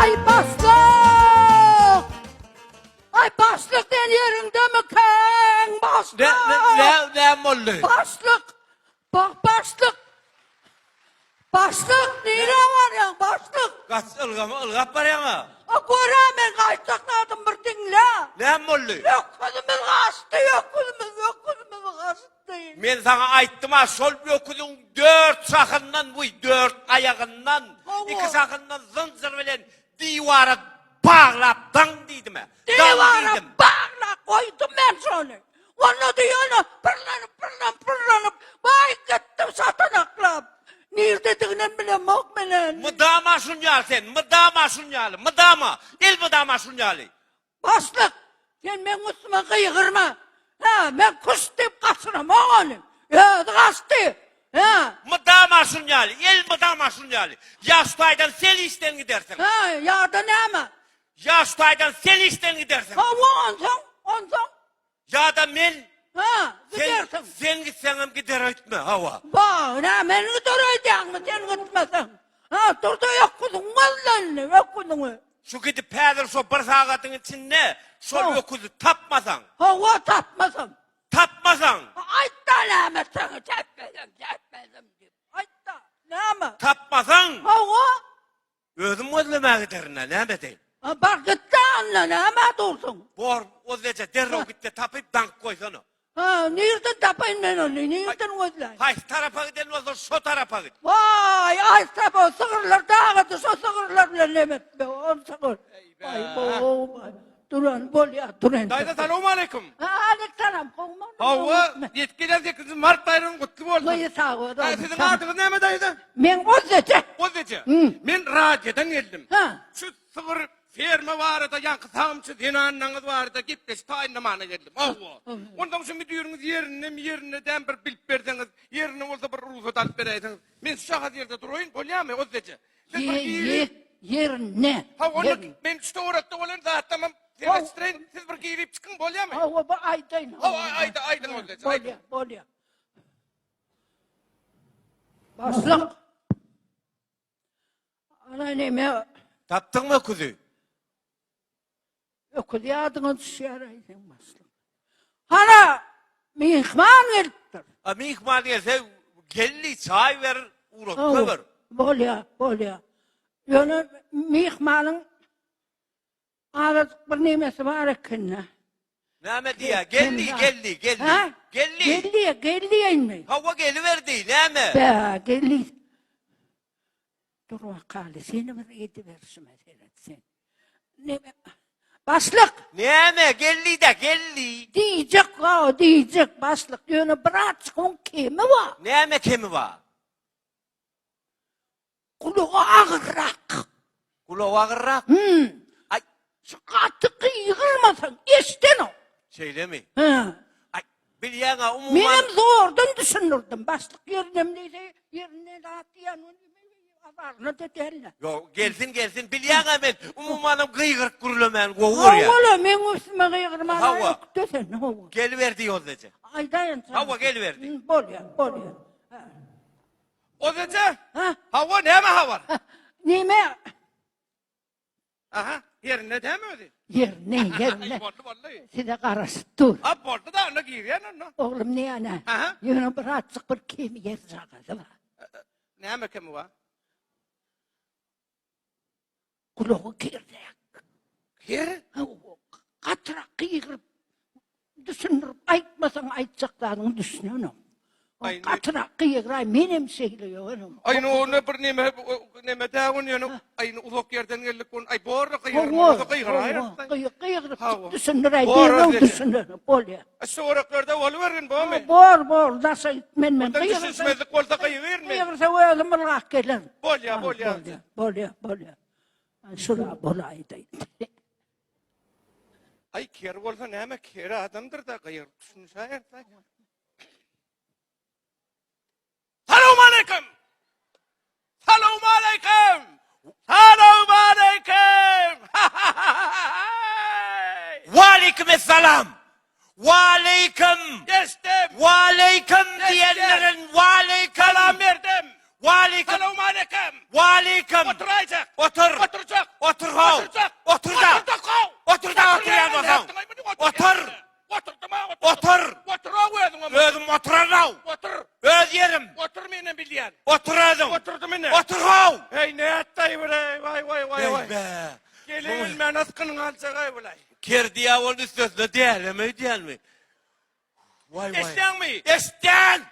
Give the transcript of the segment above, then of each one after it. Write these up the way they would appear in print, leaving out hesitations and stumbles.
Ay başlık! Ay başlık den yerinde mi kan? Başlık! Ne mollu? Başlık! Bak başlık! Başlık! Nere var ya başlık? Kaç ılgap var ya. O göremen kaçtakladım bir dinle. Ne mollu? Yok kızımız kaçtı, yok kızımız kaçtı. Men sana ayttım ha, sol blokudun 4 sakından bu 4 ayağından, Allah. 2 sakından zıncır bilen divara bağlattın dedim ha. Divara bağla koydum ben sonra. Onu diyor, pırlanıp, vay gittim satanak. Nerede dediğini bilemok benen. Mıdama şunyal sen, mıdama şunyal, mıdama, el mıdama şunyali. Başlık, sen ben üstüme kıygırma. Ha, ben kuş deyip kaçırım oğlum. Ya, kaçtı. Ha, Mıdama şunyali, el mıdama şunyali. Yaş taydan sen işten gidersin. ha, ya da ne ama? Yaş taydan sen işten gidersin. Ha, onsan. Ya da men, Ha, gidersin. sen gitsenim gider etme hava. Bak, ne, beni gidereyecek mi, sen gitmesen. Ha, durdu yok kuzun, vallahi yok kuzun. Şu gidip pədir şu bir sağatın içinde, sol yokuzu tapmasan, Hava tapmasın. tapmasan, Ayt da ne sana çekmedim deyip. Ayt da ne ama? tapmasan, Hava. özüm özlemeye giderine, ne bedeyim? Bak gitti anla ne ama dursun. Bor, o zece derro gitti tapıp dank koysana. Ha, nereden tapayım ben onu? Nereden gözleyin? Hay tarafa gidelim o zaman şu tarafa git. Vay, ay sabah sığırlar dağıdı, şu sığırlarla nemet be, on sığır. Ay bu, duran, bol ya, duran. Dayda selamun aleyküm. Aleykselam, kovma. Hava yetkiler 8. Mart bayramı kutlu olsun. Buyur sağ ol. Sizin adınız ne mi dayda? Ben o zece. O zece. Ben radyodan geldim. Ha. Şu sıfır firma var da yankı samçı dinanınız var da gitmiş tayinlamana geldim. Allah. Ondan sonra diyorsunuz yerine den bir bilip verdiniz. Yerine olsa bir ruhsat alıp vereydiniz. Ben şu şahı yerde durayım, olayamı o zece. Yer ne? Ha onu ben işte uğrattı olan zaten siz bir giyip çıkın olayamı? Hava bu aydın. Aydın o zece. Bol ya. Başlık. Ana neme? Taptın mı kuzu? Okul yadına düşüyaraydın başlık. Hana, mihman geliptir. Ama ihmal gelse, gelli çay ver, uğrattı ver. Bol ya. Yani mihmanın ağzı bir nemesi var ekine. Ne mi diye? Gelli. Ha? Gelli. Gelli mi? Hava geliverdi, ne mi? Be, gelli. Dur vakali, seni bir yedi versin mesela sen. Ne başlık. Ne mi? Gelli de gelli. Diyecek başlık. Yani bırakın kimi var? Ne mi kimi var? Kulağı ağırrak. Kulağı ağırrak. Ay, Şu katıkı yığılmasın. İşten o. şeyle mi? Ha. Ay, bilyana umuman... Benim zordan düşünürdüm. Başlık yerine rahat yanı azarını da derler. Yo, gelsin. Bilyana ben umumanım kıygırık kurulamen kovur ya. Oğlum, ben üstüme kıyırmana Hava. yok desen. Hava. Geliverdi o zece. Ay dayan sana. Hava geliverdi. Bol ya. O zece. Ha? Hava ne mi hava? Nime? Aha, yerine değil mi öyle? Yerine. Vallahi. Size karışıp dur. Ha, borda da onu giyiyor onu. Oğlum ne ana? Aha. Yine birazcık bir kimi yer sağladı var. Ne mi kimi var? Kulağı girdi. Yer? Katırak kıyırıp düşünürüp aytmasan aytacaklarını düşünüyorum. Ay, Katırak kıyırıp benim söylüyor. Aynı onu bir neme daha onu aynı uzak yerden geldik onu ay borda kıyırım Kıyırıp düşünürüp Doğru düşünürüp bol ya. Soğuraklarda oluverin bu mu? Bol nasıl men Ondan kıyırıp. düşünsüzlük olsa kıyıverin mi? Kıyırsa öyle mırlak gelir. Bol ya. Bol ya. Şura bolaydı. Ay kere olsa neme kere adamdır da kıyır. Şayet. Selamun aleyküm. Aleykümselam. Aleyküm. Geçtim. Aleyküm diyenlerin aleyküm. Selam verdim. Aleyküm. Selamun aleyküm. Aleyküm. Oturacak. Otur. Oturacak. Otur men askının alçagay bulay. Kerdiya onun üstüne değil mi? Vay vay. Eşten mi? Eşten!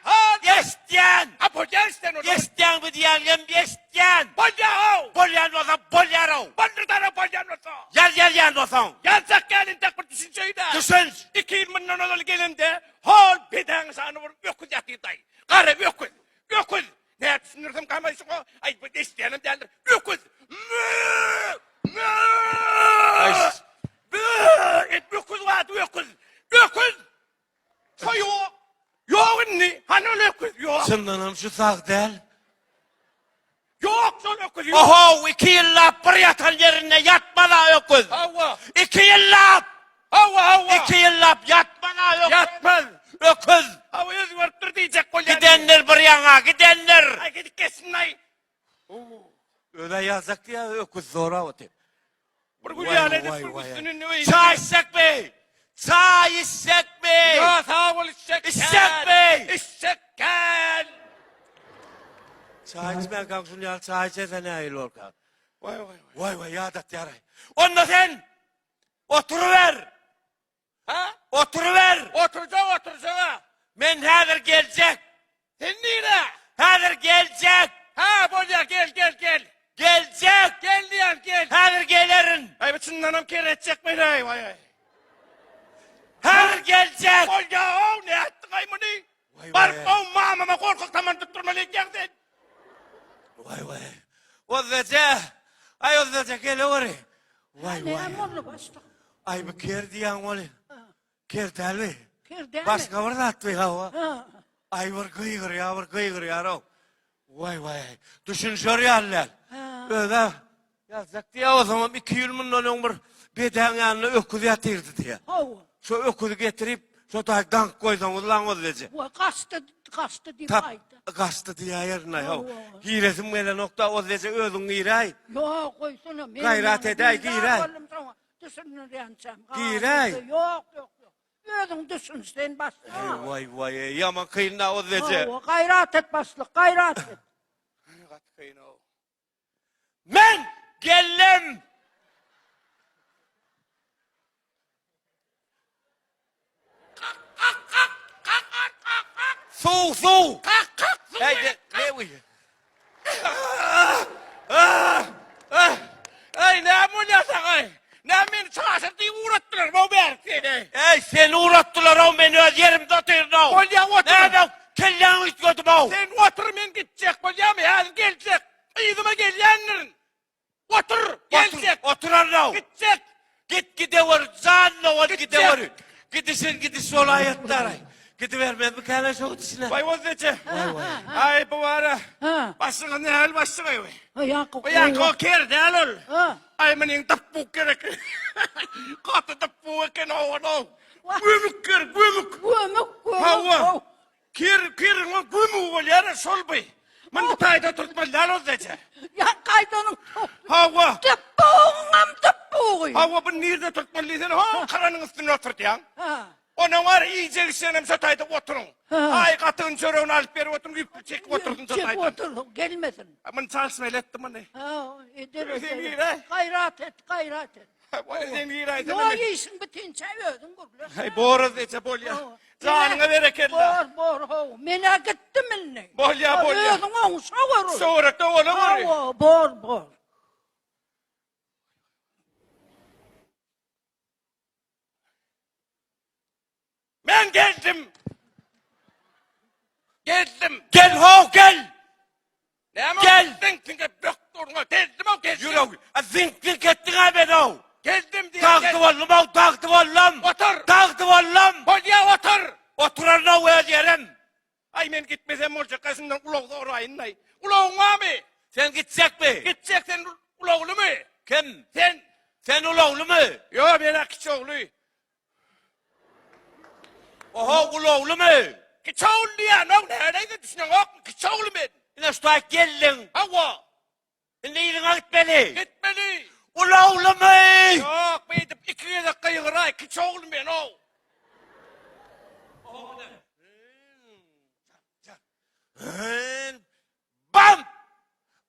Eşten! Apo gelsen onu. Eşten mi diyelim? Eşten! Bolya! Bolyan olsa bolyaro! Bandırlara bolyan olsa. Gel olsan! Yazacak gelin tek bir düşünceyi de. Düşün! 2 yıl bundan olalı gelinde hol beden sanı vurup öküz yatıyı dayı. Karı öküz. Öküz. Ne düşünürsem kalmayısın o. Ay bu isteyenim derler. Öküz. Ay. Öküz vardı öküz. Öküz. Yok. Yok ne? Hani öyle öküz yok. Sındanım şu sağ del. Yok son öküz yok. Oho 2 yıllar bir yatan yerine yatma la öküz. Hava. 2 yıllar! Hava. 2 yıllar yatma la öküz. Yatmaz. Öküz! Hava yüz vardır diyecek kolye. Gidenler bir yana gidenler. Ay gidip kesin ay. Öyle yazık ya öküz zora otu. Bir Vay, gülyan vay, edip vay, bir vay. üstünün öyle. Çay içsek mi? Çay içsek mi? Ya sağ ol içecek. İçecek mi? İçecek gel. Çay içmeyen kalksın ya çay içersen ne ayıl olka. Vay vay vay. Vay vay ya dat yaray. Onda sen oturuver. Ha? Oturuver. Oturacak. Men hazır gelecek. Sen neyine? Hazır gelecek. Ha bolya gel. Gelecek. Gel diyen gel. Hazır gelirin. Ay bütün nanam kere edecek beni ay vay. Hazır gelecek. Bolya o ne ettin ay mını? Vay Var vay. o mamama korkak tamam tutturmalı geldin. Vay vay. Ozaca. Ay ozaca gel oraya. Vay Ne vay. amorlu başlık. Ay bu ker diyen oğlu. Ker delvi. Kirde mi? Başka var da atmıyor hava. Ha. Ay var kıygır ya o. Vay vay. Düşün şuraya haller. Ha. Öyle. Yazık diye o zaman 2 yıl bundan bir beden yanına öküz yatırdı diye. Hava. Şu öküzü getirip şu da dank koysan ulan o diyecek. Bu kastı deyip Tap aydı. kastı diye yerine ya. Allah. Giresin böyle nokta o diyecek ödün giray. Yok koysana. Gayret eder, girer. Düşünür yansam. Girer. Yok. Ödün düşün sen başlık. Vay vay yaman kıyına o diyecek. Gayret et başlık. Gayret et. Katkayın o. Men geldim. Su. Hey ne bu? Ay ne bolyasan ay. Ne beni çağırsın diye uğrattılar bu berkini. Ey seni uğrattılar o beni öz yerimde oturdu. Bolya otur. Nerede? Kelleğini üst götüm o. Sen otur men gidecek bolya mı? Hadi gelecek. İyidime gel yanırın. Otur. Gelecek. Oturan o. Gidecek. Git gidiyor. Canla ol Gidecek. gidiyor. Gidişin olayetler. Gidivermez mi kâle şu içine? Vay vaziyeti. Ay bu ara. Ha. Başına ne hal başına ay. Yankı. Uyan ker de alol. Ha. Ay mening tapuk gerek. Kata tapuk ken o no. Wah. Gümük ker gümük. Hava. Kir ngo gümük ol yara solbay. Man bu tayda tutma lalo zece. Ya kaydanın. Hava. Tıppuğum. Hava bu nirde tutma lisen. Ha karanın üstüne oturt yan. Ha. Ona var iyice işlenem satayda oturun. Ha. Ay katın çörüğünü alıp beri oturun. Yüp çek oturun Çık satayda. otur. Gelmesin. Aman çalışmayı ettim onu. Ha. Eder Sen eder. yürü. Gayret et. Vay sen giraydı. Yo yiyin bütün çevirdin burada. Hay boraz ece bolya. Canına bereketler. Bor. Mene gitti minni. Bolya. Ödün onu savurur. Sonra da ona var. Bor. Ben geldim. Gel ho gel. Ne mi? Gel. Denk doktoruna geldim o geldim. Yürü. Zink ettin abi o. Geldim diye. Taktı oğlum. Otur. Taktı oğlum. Bolya otur. Oturan o öz yerim. Ay men gitmesem olacak kasından ulağı da orayın nay. Ulağın var mı? Sen gidecek mi? Gidecek sen ulağlı mı? Kim? Sen. Sen uloğlu mu? Yo ben akiçi oğlu. Oho uloğlu mu? Kiçi oğlu ya. Neredeyse düşünüyorsun yok mu? Kiçi oğlu ben. Yine şu an geldin. Hava. Şimdi yine gitmeli. Gitmeli. Uloğlu mu? Yok ben de 2 dakika yığıray. Kiçi oğlu ben o.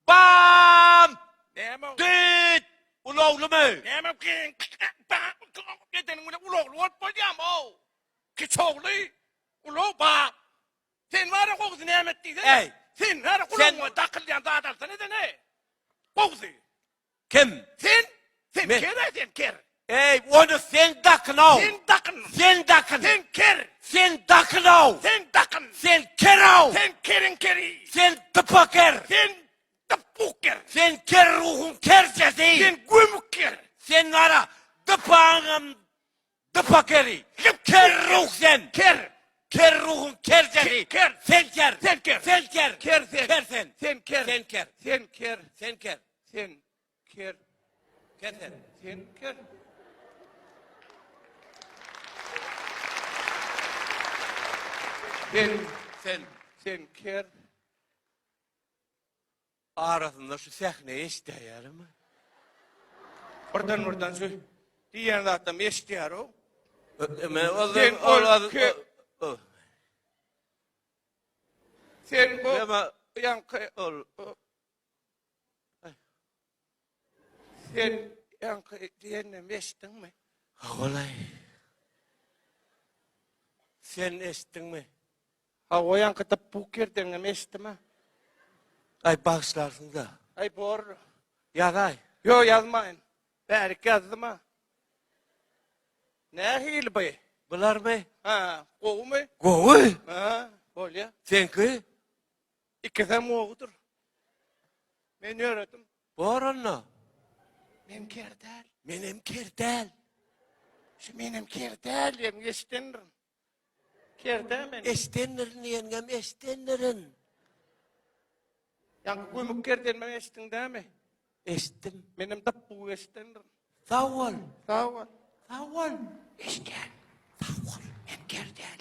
Bam! Ne mi? Düt! Ula oğlu mu? Hemen ki gecenin öyle uloglu olup boyayam o. Ki çoğlu ulog ba. Sen var ya kokusu ne emettiysen. Ey. Sen var ya Sen- kulağına takılyan dağıtarsan ne? Kokusu. Kim? Sen Me- kere sen ker. Ey, onu sen dakın o. Sen takın. Sen dakın. Sen ker. Sen dakın o. Sen takın. Sen ker o. Sen kerin keri. Sen tıpaker. Sen tıpuker. Sen ker ruhun kercesi. Sen gümüker. Sen ara tıpağım tıpakeri. Ker ruh sen. Ker. Ker ruhun kercesi. Ker. Sen ker. Sen ker. Sen ker. Ker sen. Ker sen. Sen ker. Sen ker. Sen ker. Sen ker. Sen ker. Ker sen. Sen ker. Sen. Sen ker. Arasında şu sahneyi isteyelim mi? Oradan şu diyen zaten istiyor o. Sen Sen bu Ama yankı ol. sen yankı diyenim estin mi? Olay. Sen estin mi? Ha o yankı da puker denem estin mi? Ay bağışlarsın da. Ay bor. Yazay. Yo yazmayın. Belki yazdım ha. Ne hil be? Bular mı? Ha, kovu mu? Govu. Ha, bol ya. Senki? İkisi moğudur. Ben öğrettim. Boranna. Men kerdel. Menem kerdel. Şu benim kerdel yem geçtinirim. Kerdel men. Estenlerin yengem estenlerin. Yankı kuymuk kerdel men geçtin değil mi? Estim. Benim de bu geçtinirim. Sağ ol. Sağ ol. Sağ ol. İşte. Sağ ol. Men kerdel.